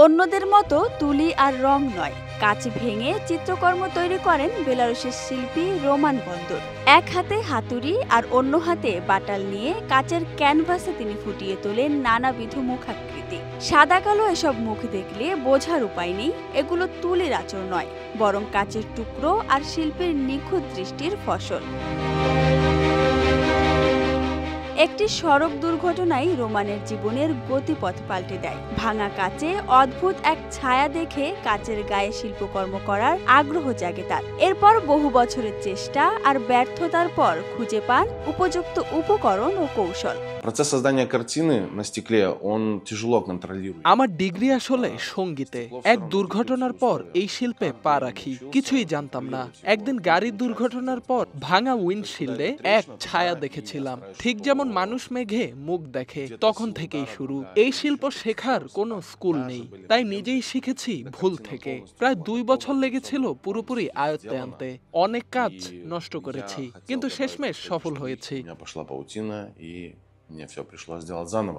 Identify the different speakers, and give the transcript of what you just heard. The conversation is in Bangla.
Speaker 1: অন্যদের মতো তুলি আর রং নয়, কাঁচ ভেঙে চিত্রকর্ম তৈরি করেন বেলারুশের শিল্পী রোমান বন্দর। এক হাতে হাতুড়ি আর অন্য হাতে বাটাল নিয়ে কাচের ক্যানভাসে তিনি ফুটিয়ে তোলেন নানাবিধ মুখাকৃতি। সাদা কালো এসব মুখ দেখলে বোঝার উপায় নেই এগুলো তুলির আঁচড় নয়, বরং কাচের টুকরো আর শিল্পীর নিখুঁত দৃষ্টির ফসল। একটি সড়ক দুর্ঘটনায় রোমানের জীবনের গতিপথ পাল্টে দেয়। ভাঙা কাচে অদ্ভুত এক ছায়া দেখে কাচের গায়ে শিল্পকর্ম করার আগ্রহ জাগে তার। এরপর বহু বছরের চেষ্টা আর ব্যর্থতার পর খুঁজে পান উপযুক্ত উপকরণ ও কৌশল।
Speaker 2: Процесс создания картины на стекле, он тяжело контролируем.
Speaker 3: আমার ডিগ্রি আসলে সঙ্গীতে। এক দুর্ঘটনার পর এই শিল্পে পা রাখি, কিছুই জানতাম না। একদিন গাড়ির দুর্ঘটনার পর ভাঙা উইন্ডশিল্ডে এক ছায়া দেখেছিলাম, ঠিক যেমন মানুষ মেঘে মুখ দেখে। তখন থেকেই শুরু। এই শিল্প শেখার কোনো স্কুল নেই, তাই নিজেই শিখেছি ভুল থেকে। প্রায় 2 বছর লেগেছিল পুরোপুরি আয়ত্তে আনতে। অনেক কাজ নষ্ট করেছি, কিন্তু শেষমেশ সফল হয়েছি।
Speaker 2: У меня пошла паутина, и мне все пришлось сделать заново.